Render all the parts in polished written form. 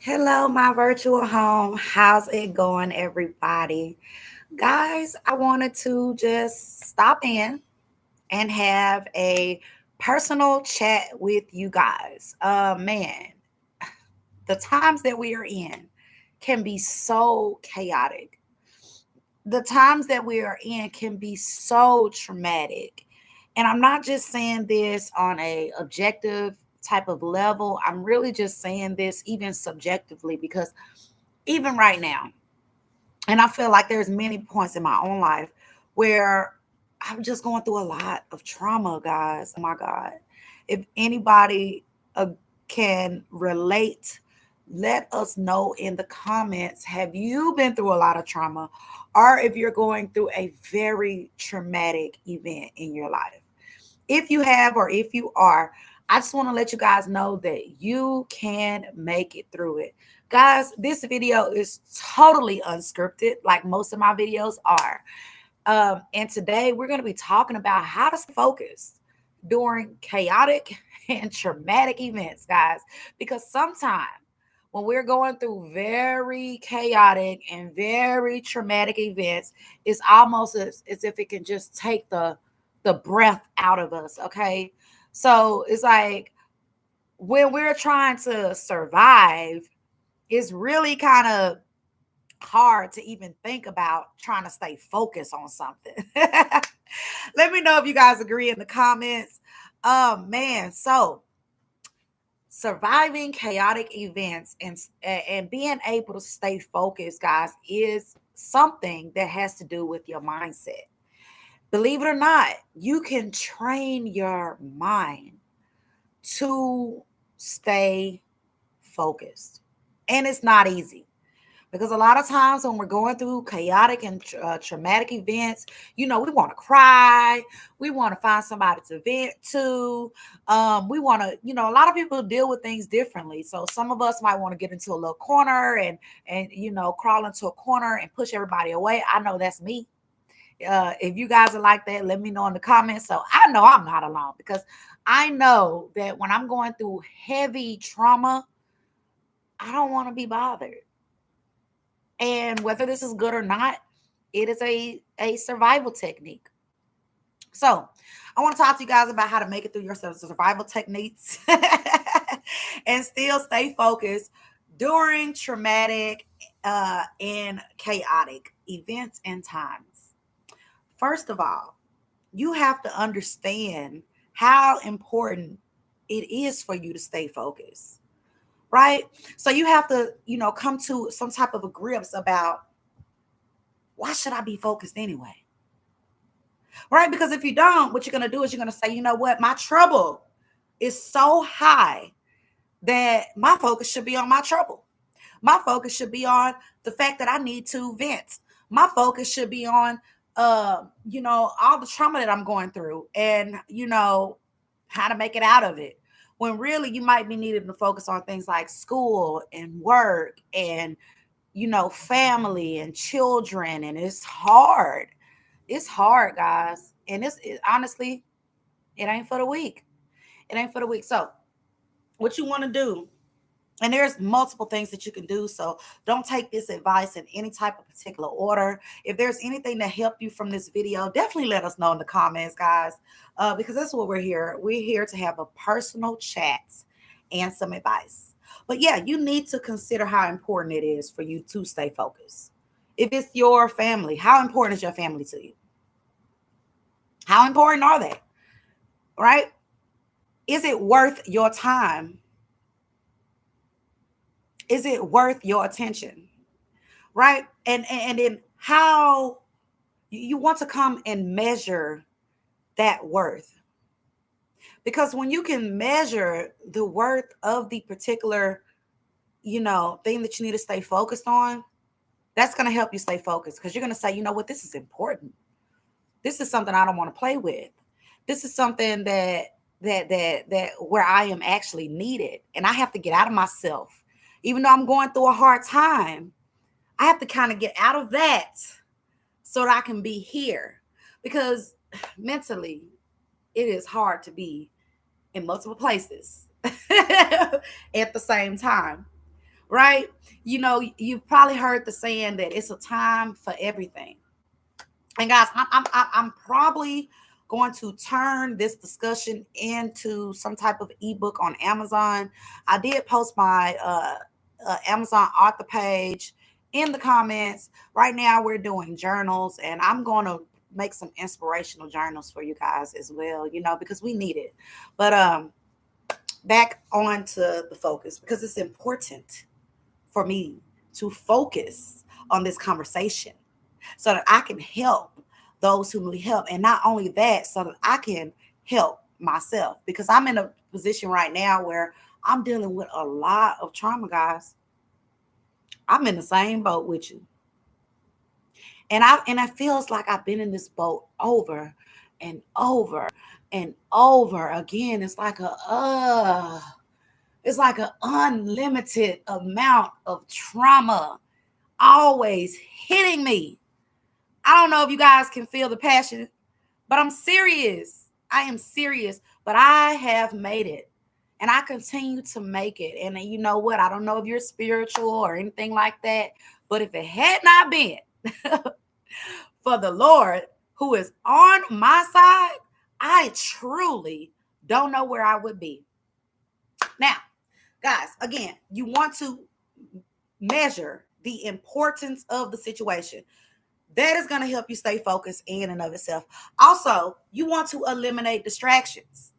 Hello, my virtual home. How's it going, everybody? Guys, I wanted to just stop in and have a personal chat with you guys. Man, the times that we are in can be so chaotic. The times that we are in can be so traumatic. And I'm not just saying this on a objective type of level. I'm really just saying this even subjectively because even right now, and I feel like there's many points in my own life where I'm just going through a lot of trauma, guys. Oh my God. If anybody uh, can relate, let us know in the comments. Have you been through a lot of trauma? Or if you're going through a very traumatic event in your life? If you have, or if you are, I just want to let you guys know that you can make it through it. Guys, this video is totally unscripted, like most of my videos are. And today we're going to be talking about how to stay focused during chaotic and traumatic events, guys. Because sometimes when we're going through very chaotic and very traumatic events, it's almost as if it can just take the breath out of us. Okay. So it's like when we're trying to survive, it's really kind of hard to even think about trying to stay focused on something. Let me know if you guys agree in the comments. Man, so surviving chaotic events and being able to stay focused, guys, is something that has to do with your mindset. Believe it or not, you can train your mind to stay focused. And it's not easy because a lot of times when we're going through chaotic and traumatic events, we want to cry. We want to find somebody to vent to. We want to, a lot of people deal with things differently. So some of us might want to get into a little corner and crawl into a corner and push everybody away. I know that's me. If you guys are like that, let me know in the comments. So I know I'm not alone because I know that when I'm going through heavy trauma, I don't want to be bothered. And whether this is good or not, it is a survival technique. So I want to talk to you guys about how to make it through your survival techniques and still stay focused during traumatic and chaotic events and times. First of all, you have to understand how important it is for you to stay focused, right? So you have to, come to some type of a grips about why should I be focused anyway? Right? Because if you don't, what you're going to do is you're going to say, you know what? My trouble is so high that my focus should be on my trouble. My focus should be on the fact that I need to vent. My focus should be on, all the trauma that I'm going through and, how to make it out of it. When really you might be needing to focus on things like school and work and, family and children. And it's hard. It's hard, guys. And honestly, it ain't for the weak. It ain't for the weak. So, what you want to do, and there's multiple things that you can do. So, don't take this advice in any type of particular order. If there's anything that helped you from this video, definitely let us know in the comments, guys, because that's what we're here. We're here to have a personal chat and some advice. But yeah, you need to consider how important it is for you to stay focused. If it's your family, how important is your family to you? How important are they? Right? Is it worth your time? Is it worth your attention? Right? And then how you want to come and measure that worth. Because when you can measure the worth of the particular, thing that you need to stay focused on, that's going to help you stay focused because you're going to say, you know what, this is important. This is something I don't want to play with. This is something that where I am actually needed and I have to get out of myself. Even though I'm going through a hard time, I have to kind of get out of that so that I can be here. Because mentally, it is hard to be in multiple places at the same time. right? You know, you've probably heard the saying that it's a time for everything. And guys, I'm probably going to turn this discussion into some type of ebook on Amazon. I did post my Amazon author page in the comments. Right now, we're doing journals, and I'm going to make some inspirational journals for you guys as well. You know, because we need it. But back on to the focus, because it's important for me to focus on this conversation so that I can help those who need help. And not only that, so that I can help myself, because I'm in a position right now where I'm dealing with a lot of trauma, guys. I'm in the same boat with you. And it feels like I've been in this boat over and over and over again. It's like an unlimited amount of trauma always hitting me. I don't know if you guys can feel the passion, but I'm serious. I am serious, but I have made it and I continue to make it. And you know what? I don't know if you're spiritual or anything like that, but if it had not been for the Lord who is on my side, I truly don't know where I would be. Now, guys, again, you want to measure the importance of the situation. That is going to help you stay focused in and of itself. Also, you want to eliminate distractions.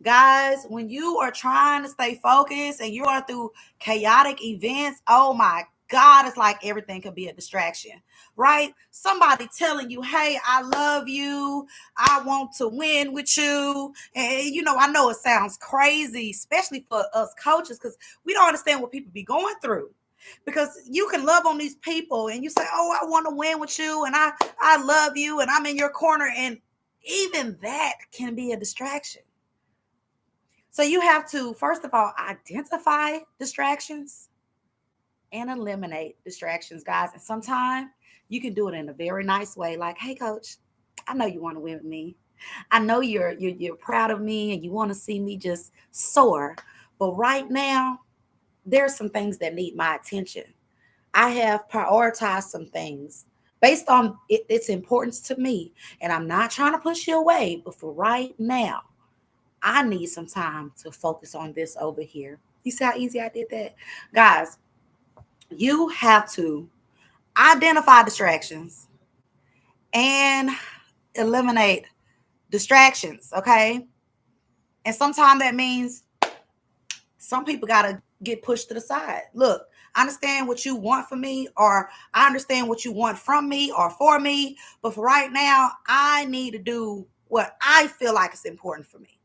Guys, when you are trying to stay focused and you are through chaotic events, oh my God, it's like everything could be a distraction, right? Somebody telling you, hey, I love you. I want to win with you. And, you know, I know it sounds crazy, especially for us coaches, because we don't understand what people be going through. Because you can love on these people and you say, oh, I want to win with you and I love you and I'm in your corner. And even that can be a distraction. So you have to, first of all, identify distractions and eliminate distractions, guys. And sometimes you can do it in a very nice way, like, hey, coach, I know you want to win with me. I know you're proud of me and you want to see me just soar. But right now, there's some things that need my attention. I have prioritized some things based on its importance to me. And I'm not trying to push you away, but for right now, I need some time to focus on this over here. You see how easy I did that? Guys, you have to identify distractions and eliminate distractions, okay? And sometimes that means some people got to get pushed to the side. Look, I understand what you want from me, or I understand what you want from me or for me, but for right now, I need to do what I feel like is important for me.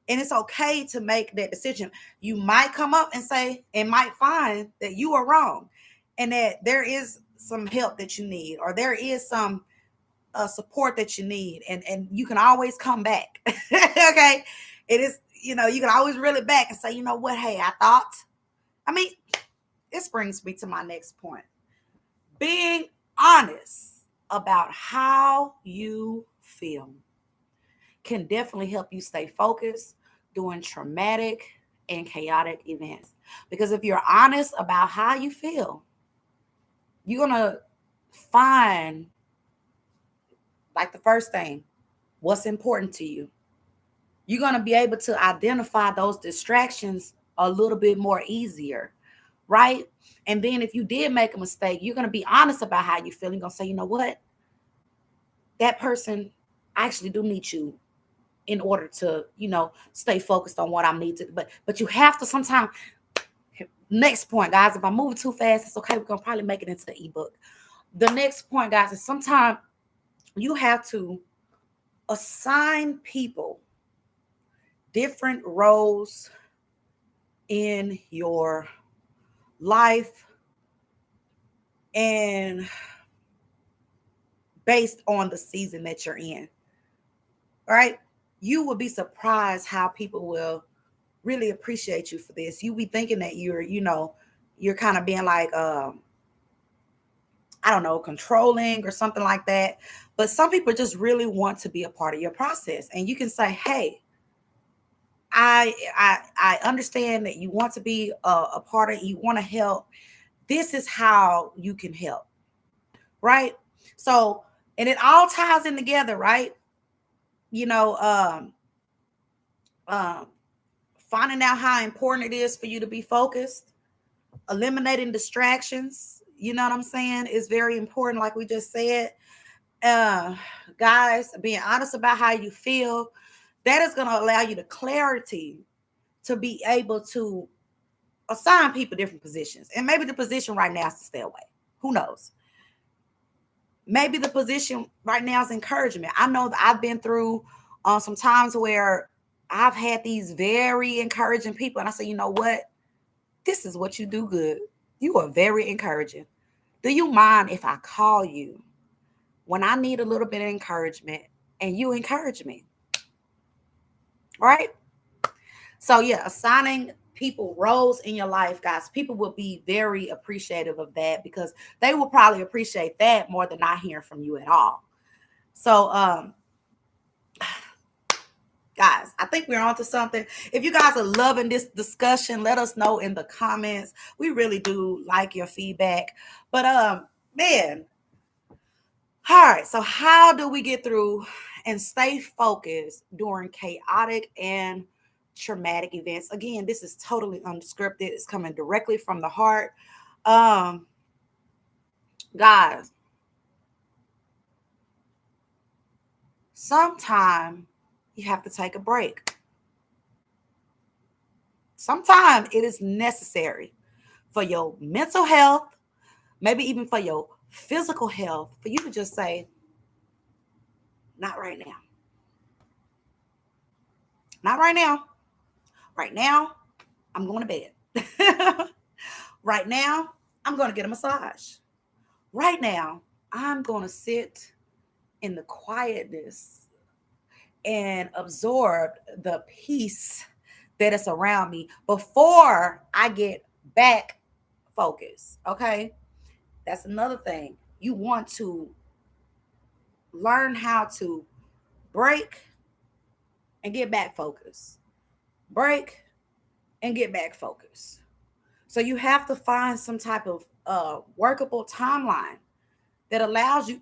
And it's okay to make that decision. You might come up and say, and might find that you are wrong and that there is some help that you need, or there is some support that you need. And you can always come back. Okay. It is, you know, you can always reel it back and say, you know what? Hey, I mean, this brings me to my next point. Being honest about how you feel can definitely help you stay focused during traumatic and chaotic events. Because if you're honest about how you feel, you're going to find, like, the first thing, what's important to you. You're going to be able to identify those distractions a little bit more easier, right? And then if you did make a mistake, you're going to be honest about how you feel. You're going to say, you know what? That person, I actually do need you in order to, you know, stay focused on what I need to. But you have to sometimes, next point, guys, if I'm moving too fast, it's okay. We're going to probably make it into the ebook. The next point, guys, is sometimes you have to assign people different roles in your life and based on the season that you're in, right? You will be surprised how people will really appreciate you for this. You be thinking that you're, you know, you're kind of being like, I don't know, controlling or something like that. But some people just really want to be a part of your process. And you can say, hey, I understand that you want to be a part of, you want to help. This is how you can help, right? So, and it all ties in together, right? You know, um, finding out how important it is for you to be focused, eliminating distractions. You know what I'm saying? Is very important, like we just said. Uh, Guys, being honest about how you feel, that is going to allow you the clarity to be able to assign people different positions. And maybe the position right now is to stay away. Who knows? Maybe the position right now is encouragement. I know that I've been through some times where I've had these very encouraging people, and I say, you know what? This is what you do good. You are very encouraging. Do you mind if I call you when I need a little bit of encouragement and you encourage me? Right? So, yeah, assigning people roles in your life, guys, people will be very appreciative of that because they will probably appreciate that more than not hearing from you at all. So, guys, I think we're on to something. If you guys are loving this discussion, let us know in the comments. We really do like your feedback. But man, all right. So how do we get through and stay focused during chaotic and traumatic events? Again, this is totally unscripted. It's coming directly from the heart. Um, Guys, sometime you have to take a break. Sometimes it is necessary for your mental health, maybe even for your physical health, for you to just say, not right now. Not right now. Right now, I'm going to bed. Right now, I'm going to get a massage. Right now, I'm going to sit in the quietness and absorb the peace that is around me before I get back focused. Okay. That's another thing. You want to learn how to break and get back focused. Break and get back focused. So you have to find some type of workable timeline that allows you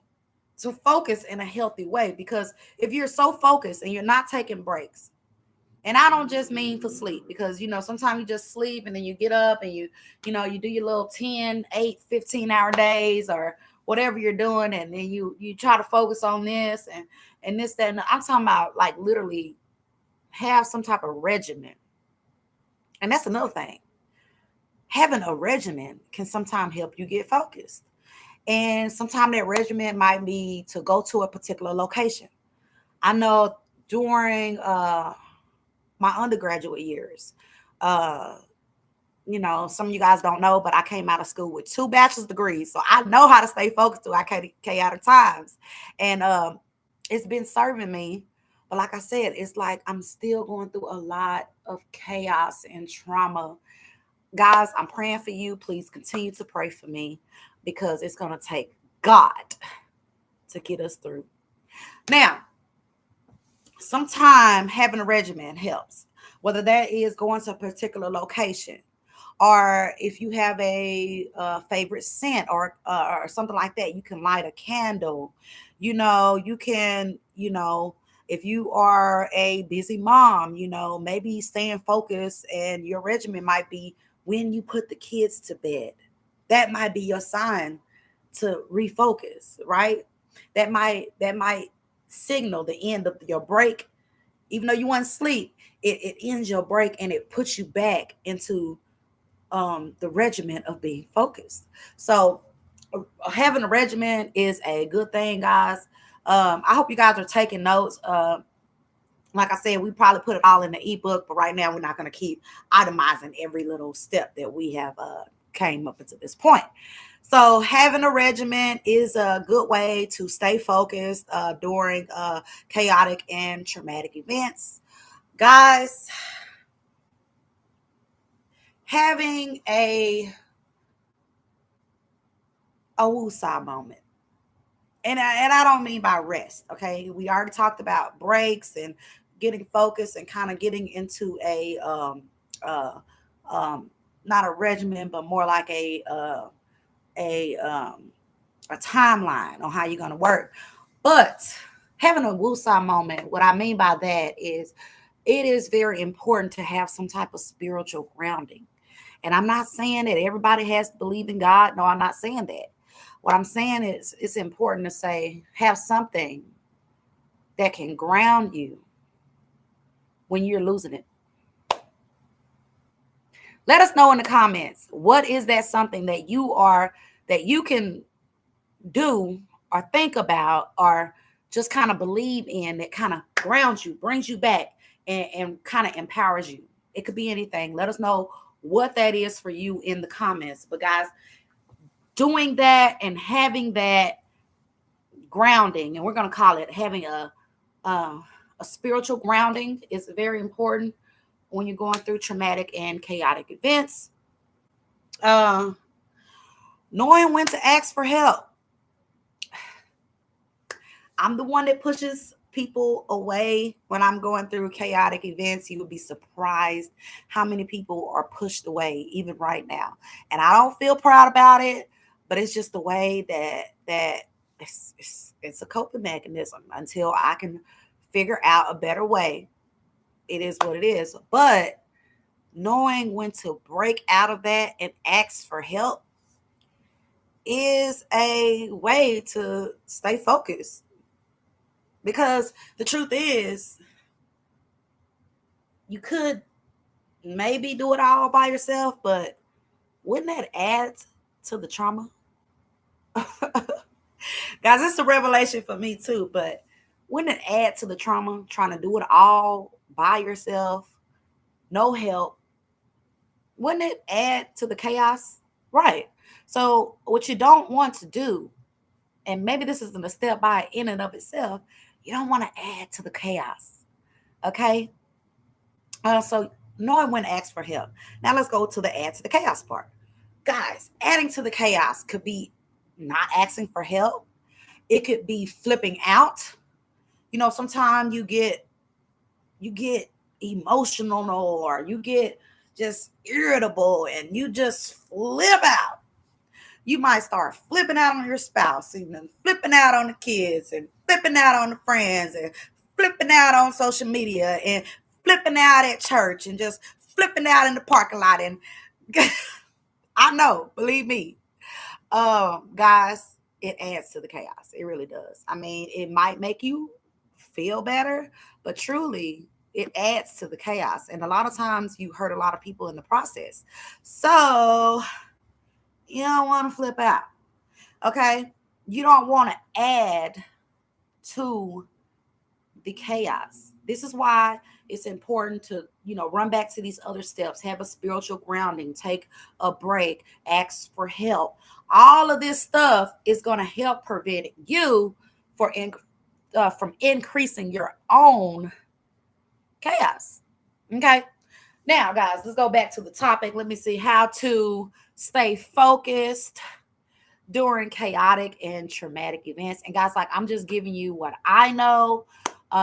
to focus in a healthy way. Because if you're so focused and you're not taking breaks, and I don't just mean for sleep, because sometimes you just sleep and then you get up and you do your little 10, 8, 15 hour days or whatever you're doing, and then you try to focus on this and this, that, and I'm talking about like literally have some type of regimen. And that's another thing. Having a regimen can sometimes help you get focused. And sometimes that regimen might be to go to a particular location. I know during my undergraduate years, uh, some of you guys don't know, but I came out of school with 2 bachelor's degrees. So I know how to stay focused through chaotic times. And it's been serving me. But like I said, it's like I'm still going through a lot of chaos and trauma. Guys, I'm praying for you. Please continue to pray for me because it's going to take God to get us through. Now, sometimes having a regimen helps, whether that is going to a particular location or if you have a favorite scent or something like that. You can light a candle. You can, if you are a busy mom, maybe staying focused, and your regimen might be when you put the kids to bed. That might be your sign to refocus, right? That might signal the end of your break. Even though you want to sleep, it ends your break and it puts you back into the regimen of being focused. So having a regimen is a good thing, guys. I hope you guys are taking notes. Like I said, we probably put it all in the ebook, but right now we're not going to keep itemizing every little step that we have came up until this point. So having a regimen is a good way to stay focused during chaotic and traumatic events. Guys, having a woosah moment. And I don't mean by rest, okay? We already talked about breaks and getting focused and kind of getting into uh, not a regimen, but more like a a timeline on how you're going to work. But having a woosah moment, what I mean by that is it is very important to have some type of spiritual grounding. And I'm not saying that everybody has to believe in God. No, I'm not saying that. What I'm saying is it's important to say have something that can ground you when you're losing it. Let us know in the comments, what is that something that you can do or think about or just kind of believe in that kind of grounds you, brings you back, and kind of empowers you. It could be anything. Let us know what that is for you in the comments. But guys, doing that and having that grounding, and we're going to call it having a spiritual grounding, is very important when you're going through traumatic and chaotic events. Knowing when to ask for help. I'm the one that pushes people away when I'm going through chaotic events. You would be surprised how many people are pushed away even right now. And I don't feel proud about it, but it's just the way that it's a coping mechanism until I can figure out a better way. It is what it is. But knowing when to break out of that and ask for help is a way to stay focused. Because the truth is, you could maybe do it all by yourself, but wouldn't that add to the trauma? Guys, it's a revelation for me too, but wouldn't it add to the trauma trying to do it all by yourself, no help? Wouldn't it add to the chaos? Right. So, what you don't want to do, and maybe this isn't a step by in and of itself, you don't want to add to the chaos. Okay. So knowing when to ask for help. Now let's go to the add to the chaos part. Guys, adding to the chaos could be not asking for help. It could be flipping out. You know, sometimes you get emotional or you get just irritable and you just flip out. You might start flipping out on your spouse and then flipping out on the kids and flipping out on the friends and flipping out on social media and flipping out at church and just flipping out in the parking lot. And I know, believe me, guys, it adds to the chaos. It really does. I mean, it might make you feel better, but truly it adds to the chaos. And a lot of times you hurt a lot of people in the process. So you don't want to flip out. Okay. You don't want to add to the chaos. This is why it's important to, run back to these other steps, have a spiritual grounding, take a break, ask for help. All of this stuff is going to help prevent you from increasing your own chaos. Okay. Now, guys, let's go back to the topic. Let me see how to stay focused during chaotic and traumatic events. And guys, like, I'm just giving you what I know.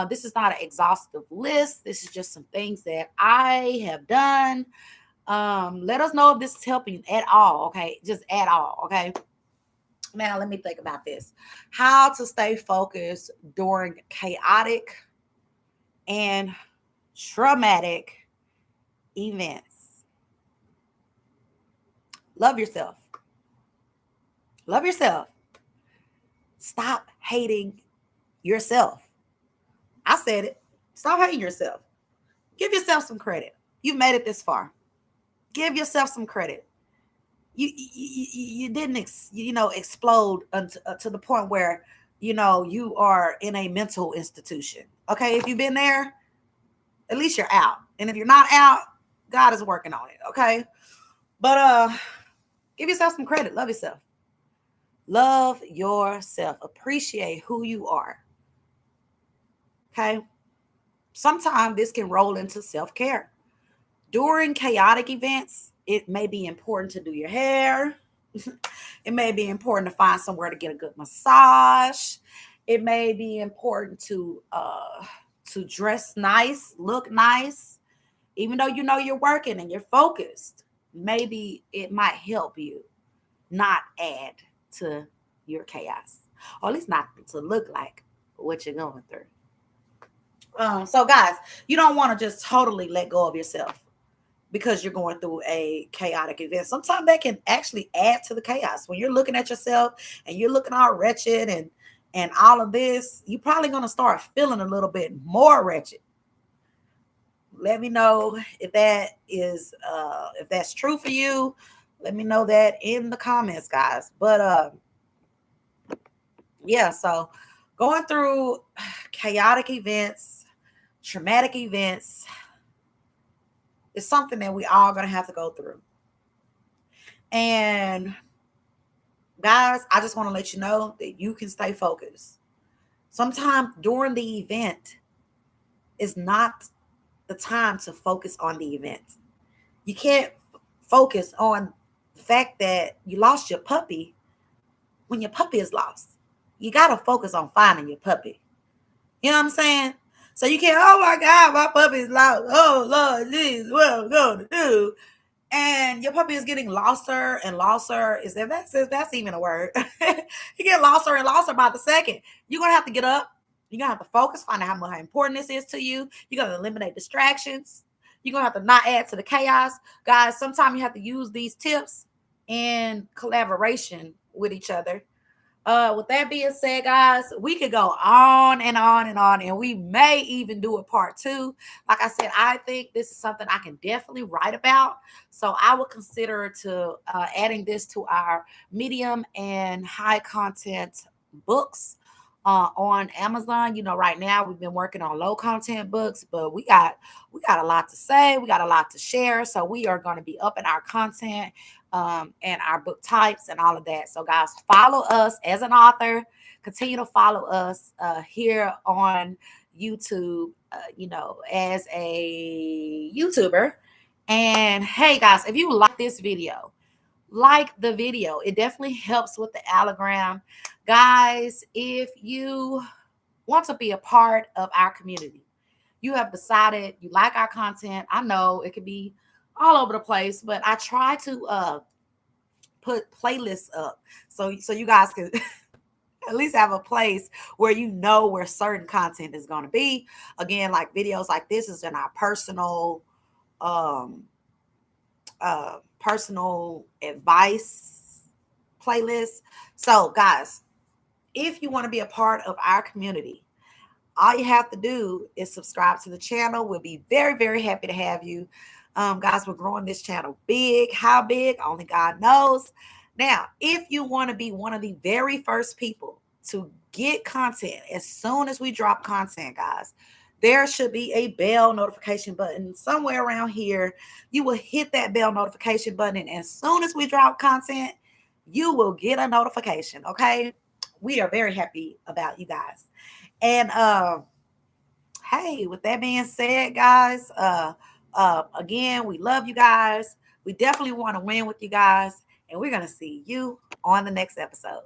This is not an exhaustive list. This is just some things that I have done. Let us know if this is helping at all. Okay. Just at all. Okay. Now, let me think about this. How to stay focused during chaotic and traumatic events. Love yourself. Love yourself. Stop hating yourself. I said it. Stop hating yourself. Give yourself some credit. You've made it this far. Give yourself some credit. You didn't explode to the point where you are in a mental institution. Okay, if you've been there, at least you're out. And if you're not out, God is working on it. Okay, but give yourself some credit. Love yourself. Love yourself. Appreciate who you are. Okay. Sometimes this can roll into self-care. During chaotic events, it may be important to do your hair. It may be important to find somewhere to get a good massage. It may be important to dress nice, look nice, even though you know you're working and you're focused, maybe it might help you not add to your chaos, or at least not to look like what you're going through. So, guys, you don't want to just totally let go of yourself because you're going through a chaotic event. Sometimes that can actually add to the chaos. When you're looking at yourself and you're looking all wretched and all of this, you're probably going to start feeling a little bit more wretched. Let me know if that's true for you. Let me know that in the comments, guys. But yeah, so going through chaotic events, traumatic events, is something that we all gonna have to go through. And guys, I just want to let you know that you can stay focused. Sometimes during the event is not the time to focus on the event. You can't focus on the fact that you lost your puppy when your puppy is lost. You got to focus on finding your puppy. You know what I'm saying? So you can't, oh my God, my puppy is lost. Oh Lord, Jesus, what am I going to do? And your puppy is getting losser and losser. Is if that's even a word? You get losser and losser by the second. You're gonna have to get up. You're gonna have to focus, find out how important this is to you. You're gonna eliminate distractions. You're gonna have to not add to the chaos. Guys, sometimes you have to use these tips in collaboration with each other. With that being said, guys, we could go on and on and on, and we may even do a part 2. Like I said, I think this is something I can definitely write about. So I would consider to adding this to our medium and high content books on Amazon. You know, right now we've been working on low content books, but we got a lot to say. We got a lot to share. So we are going to be upping our content and our book types and all of that. So, guys, follow us as an author. Continue to follow us here on YouTube, as a YouTuber. And hey, guys, if you like this video, like the video. It definitely helps with the algorithm. Guys, if you want to be a part of our community, you have decided you like our content. I know it could be all over the place, but I try to put playlists up so you guys can at least have a place where you know where certain content is going to be. Again, like videos like this is in our personal personal advice playlist. So guys, if you want to be a part of our community, all you have to do is subscribe to the channel. We'll be very, very happy to have you. Guys, we're growing this channel big. How big? Only God knows. Now, if you want to be one of the very first people to get content as soon as we drop content, guys, there should be a bell notification button somewhere around here. You will hit that bell notification button, and as soon as we drop content, you will get a notification. Okay. We are very happy about you guys. And hey, with that being said, guys, again, we love you guys. We definitely want to win with you guys, and we're gonna see you on the next episode.